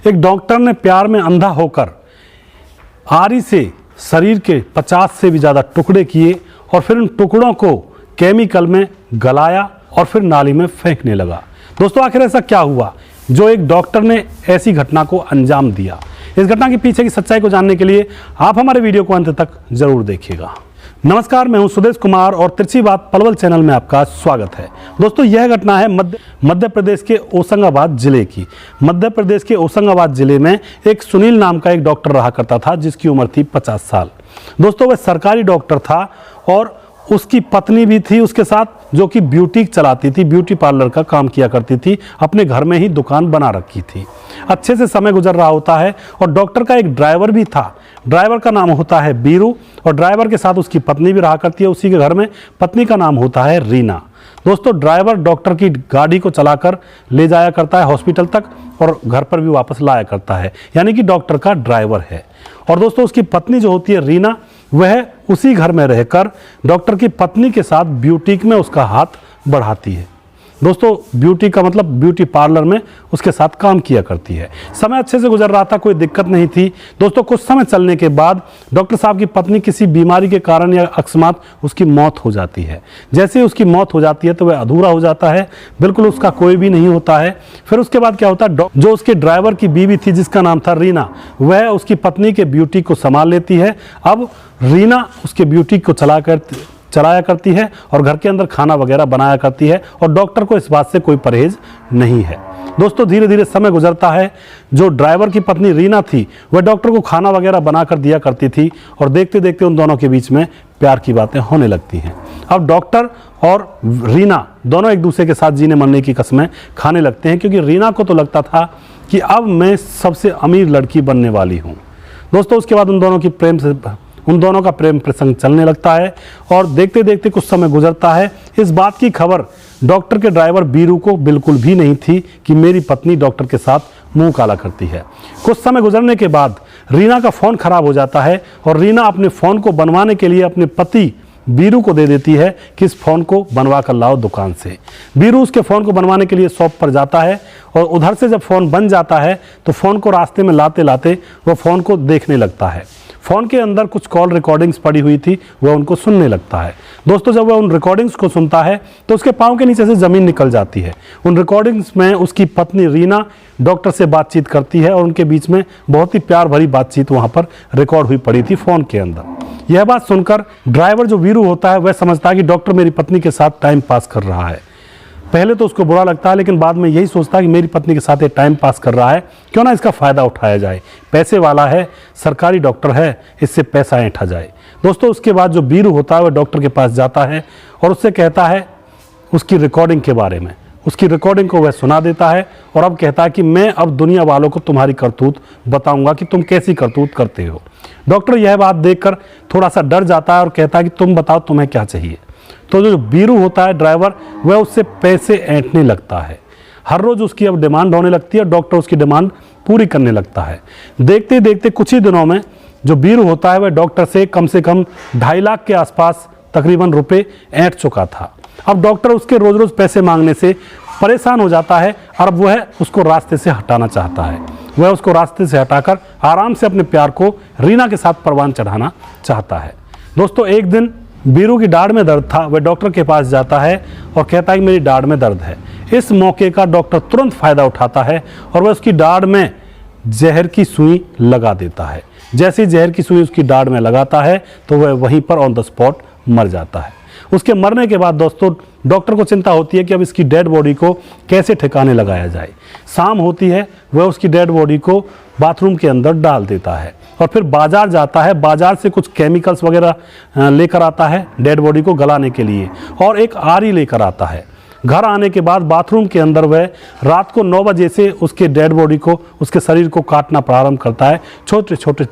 एक डॉक्टर ने प्यार में अंधा होकर आरी से शरीर के 50 से भी ज़्यादा टुकड़े किए और फिर उन टुकड़ों को केमिकल में गलाया और फिर नाली में फेंकने लगा। दोस्तों आखिर ऐसा क्या हुआ जो एक डॉक्टर ने ऐसी घटना को अंजाम दिया? इस घटना के पीछे की सच्चाई को जानने के लिए आप हमारे वीडियो को अंत तक जरूर देखिएगा। नमस्कार, मैं हूं सुदेश कुमार और तिरछी बात पलवल चैनल में आपका स्वागत है। दोस्तों यह घटना है मध्य प्रदेश के होशंगाबाद जिले की। मध्य प्रदेश के होशंगाबाद जिले में एक सुनील नाम का एक डॉक्टर रहा करता था जिसकी उम्र थी 50 साल। दोस्तों वह सरकारी डॉक्टर था और उसकी पत्नी भी थी उसके साथ, जो कि ब्यूटी चलाती थी, ब्यूटी पार्लर का काम किया करती थी, अपने घर में ही दुकान बना रखी थी। अच्छे से समय गुजर रहा होता है और डॉक्टर का एक ड्राइवर भी था। ड्राइवर का नाम होता है बीरू और ड्राइवर के साथ उसकी पत्नी भी रहा करती है उसी के घर में। पत्नी का नाम होता है रीना। दोस्तों ड्राइवर डॉक्टर की गाड़ी को चलाकर ले जाया करता है हॉस्पिटल तक और घर पर भी वापस लाया करता है, यानी कि डॉक्टर का ड्राइवर है। और दोस्तों उसकी पत्नी जो होती है रीना, वह उसी घर में रहकर डॉक्टर की पत्नी के साथ ब्यूटीक में उसका हाथ बढ़ाती है। दोस्तों ब्यूटी का मतलब ब्यूटी पार्लर में उसके साथ काम किया करती है। समय अच्छे से गुजर रहा था, कोई दिक्कत नहीं थी। दोस्तों कुछ समय चलने के बाद डॉक्टर साहब की पत्नी किसी बीमारी के कारण या अकस्मात उसकी मौत हो जाती है। जैसे ही उसकी मौत हो जाती है तो वह अधूरा हो जाता है, बिल्कुल उसका कोई भी नहीं होता है। फिर उसके बाद क्या होता है, जो उसके ड्राइवर की बीवी थी जिसका नाम था रीना, वह उसकी पत्नी के ब्यूटी को संभाल लेती है। अब रीना उसके ब्यूटी को चलाया करती है और घर के अंदर खाना वगैरह बनाया करती है और डॉक्टर को इस बात से कोई परहेज नहीं है। दोस्तों धीरे धीरे समय गुजरता है। जो ड्राइवर की पत्नी रीना थी वह डॉक्टर को खाना वगैरह बनाकर दिया करती थी और देखते देखते उन दोनों के बीच में प्यार की बातें होने लगती हैं। अब डॉक्टर और रीना दोनों एक दूसरे के साथ जीने मरने की कस्में खाने लगते हैं, क्योंकि रीना को तो लगता था कि अब मैं सबसे अमीर लड़की बनने वाली हूँ। दोस्तों उसके बाद उन दोनों का प्रेम प्रसंग चलने लगता है और देखते देखते कुछ समय गुजरता है। इस बात की खबर डॉक्टर के ड्राइवर बीरू को बिल्कुल भी नहीं थी कि मेरी पत्नी डॉक्टर के साथ मुंह काला करती है। कुछ समय गुजरने के बाद रीना का फ़ोन खराब हो जाता है और रीना अपने फ़ोन को बनवाने के लिए अपने पति बीरू को दे देती है कि इस फ़ोन को बनवा कर लाओ दुकान से। बीरू उसके फ़ोन को बनवाने के लिए शॉप पर जाता है और उधर से जब फ़ोन बन जाता है तो फ़ोन को रास्ते में लाते लाते वह फ़ोन को देखने लगता है। फ़ोन के अंदर कुछ कॉल रिकॉर्डिंग्स पड़ी हुई थी, वह उनको सुनने लगता है। दोस्तों जब वह उन रिकॉर्डिंग्स को सुनता है तो उसके पाँव के नीचे से ज़मीन निकल जाती है। उन रिकॉर्डिंग्स में उसकी पत्नी रीना डॉक्टर से बातचीत करती है और उनके बीच में बहुत ही प्यार भरी बातचीत वहाँ पर रिकॉर्ड हुई पड़ी थी फ़ोन के अंदर। यह बात सुनकर ड्राइवर जो वीरू होता है वह समझता है कि डॉक्टर मेरी पत्नी के साथ टाइम पास कर रहा है। पहले तो उसको बुरा लगता है, लेकिन बाद में यही सोचता है कि मेरी पत्नी के साथ ये टाइम पास कर रहा है, क्यों ना इसका फ़ायदा उठाया जाए। पैसे वाला है, सरकारी डॉक्टर है, इससे पैसा ऐंठा जाए। दोस्तों उसके बाद जो बीरू होता है वह डॉक्टर के पास जाता है और उससे कहता है उसकी रिकॉर्डिंग के बारे में। उसकी रिकॉर्डिंग को वह सुना देता है और अब कहता है कि मैं अब दुनिया वालों को तुम्हारी करतूत बताऊंगा कि तुम कैसी करतूत करते हो। डॉक्टर यह बात देखकर थोड़ा सा डर जाता है और कहता है कि तुम बताओ तुम्हें क्या चाहिए। तो जो बीरू होता है ड्राइवर, वह उससे पैसे ऐंठने लगता है। हर रोज़ उसकी अब डिमांड होने लगती है, डॉक्टर उसकी डिमांड पूरी करने लगता है। देखते देखते कुछ ही दिनों में जो बीरू होता है वह डॉक्टर से कम 2.5 लाख के आसपास तकरीबन रुपए ऐंठ चुका था। अब डॉक्टर उसके रोज़ रोज़ पैसे मांगने से परेशान हो जाता है और अब वह उसको रास्ते से हटाना चाहता है। वह उसको रास्ते से हटाकर आराम से अपने प्यार को रीना के साथ परवान चढ़ाना चाहता है। दोस्तों एक दिन बीरू की दाढ़ में दर्द था, वह डॉक्टर के पास जाता है और कहता है कि मेरी दाढ़ में दर्द है। इस मौके का डॉक्टर तुरंत फ़ायदा उठाता है और वह उसकी दाढ़ में जहर की सुई लगा देता है। जैसे ही जहर की सुई उसकी दाढ़ में लगाता है तो वह वहीं पर ऑन द स्पॉट मर जाता है। उसके मरने के बाद दोस्तों डॉक्टर को चिंता होती है कि अब इसकी डेड बॉडी को कैसे ठिकाने लगाया जाए। शाम होती है, वह उसकी डेड बॉडी को बाथरूम के अंदर डाल देता है और फिर बाजार जाता है। बाजार से कुछ केमिकल्स वगैरह लेकर आता है डेड बॉडी को गलाने के लिए और एक आरी लेकर आता है। घर आने के बाद बाथरूम के अंदर वह रात को 9 बजे से उसके डेड बॉडी को, उसके शरीर को काटना प्रारंभ करता है छोटे छोटे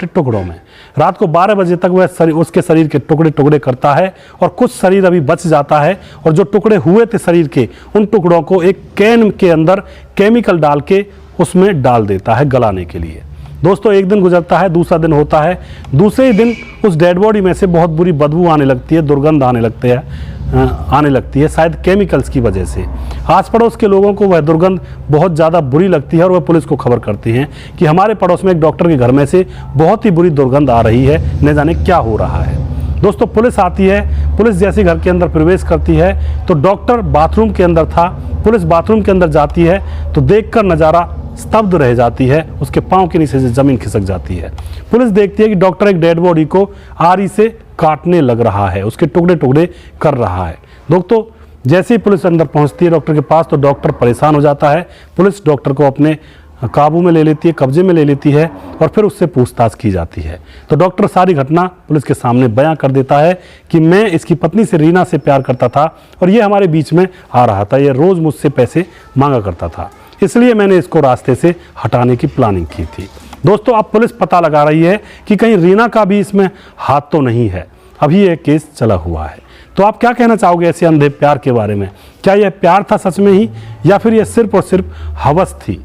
टुकड़ों में। रात को 12 बजे तक वह उसके शरीर के टुकड़े करता है और कुछ शरीर अभी बच जाता है और जो टुकड़े हुए थे शरीर के, उन टुकड़ों को एक कैन के अंदर केमिकल डाल के उसमें डाल देता है गलाने के लिए। दोस्तों एक दिन गुजरता है, दूसरा दिन होता है। दूसरे ही दिन उस डेड बॉडी में से बहुत बुरी बदबू आने लगती है, दुर्गंध आने लगते हैं। आने लगती है, शायद केमिकल्स की वजह से। आस पड़ोस के लोगों को वह दुर्गंध बहुत ज़्यादा बुरी लगती है और वह पुलिस को खबर करते हैं कि हमारे पड़ोस में एक डॉक्टर के घर में से बहुत ही बुरी दुर्गंध आ रही है, न जाने क्या हो रहा है। दोस्तों पुलिस आती है, पुलिस जैसे घर के अंदर प्रवेश करती है तो डॉक्टर बाथरूम के अंदर था। पुलिस बाथरूम के अंदर जाती है तो देखकर नज़ारा स्तब्ध रह जाती है, उसके पांव के नीचे से जमीन खिसक जाती है। पुलिस देखती है कि डॉक्टर एक डेड बॉडी को आरी से काटने लग रहा है, उसके टुकड़े टुकड़े कर रहा है। दोस्तों जैसे ही पुलिस अंदर पहुंचती है डॉक्टर के पास तो डॉक्टर परेशान हो जाता है। पुलिस डॉक्टर को अपने काबू में ले लेती है, कब्जे में ले लेती है और फिर उससे पूछताछ की जाती है। तो डॉक्टर सारी घटना पुलिस के सामने बयां कर देता है कि मैं इसकी पत्नी से रीना से प्यार करता था और ये हमारे बीच में आ रहा था, ये रोज़ मुझसे पैसे मांगा करता था, इसलिए मैंने इसको रास्ते से हटाने की प्लानिंग की थी। दोस्तों अब पुलिस पता लगा रही है कि कहीं रीना का भी इसमें हाथ तो नहीं है। अभी यह केस चला हुआ है। तो आप क्या कहना चाहोगे ऐसे अंधे प्यार के बारे में? क्या यह प्यार था सच में ही या फिर यह सिर्फ और सिर्फ हवस थी?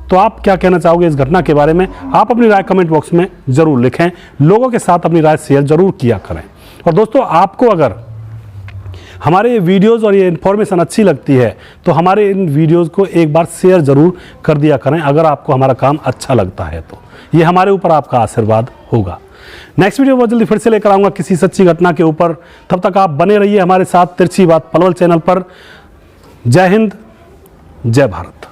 तो आप क्या कहना चाहोगे इस घटना के बारे में? आप अपनी राय कमेंट बॉक्स में ज़रूर लिखें। लोगों के साथ अपनी राय शेयर ज़रूर किया करें। और दोस्तों आपको अगर हमारे ये वीडियोस और ये इन्फॉर्मेशन अच्छी लगती है तो हमारे इन वीडियोस को एक बार शेयर ज़रूर कर दिया करें। अगर आपको हमारा काम अच्छा लगता है तो ये हमारे ऊपर आपका आशीर्वाद होगा। नेक्स्ट वीडियो बहुत जल्दी फिर से लेकर आऊँगा किसी सच्ची घटना के ऊपर। तब तक आप बने रहिए हमारे साथ तिरछी बात पलवल चैनल पर। जय हिंद, जय भारत।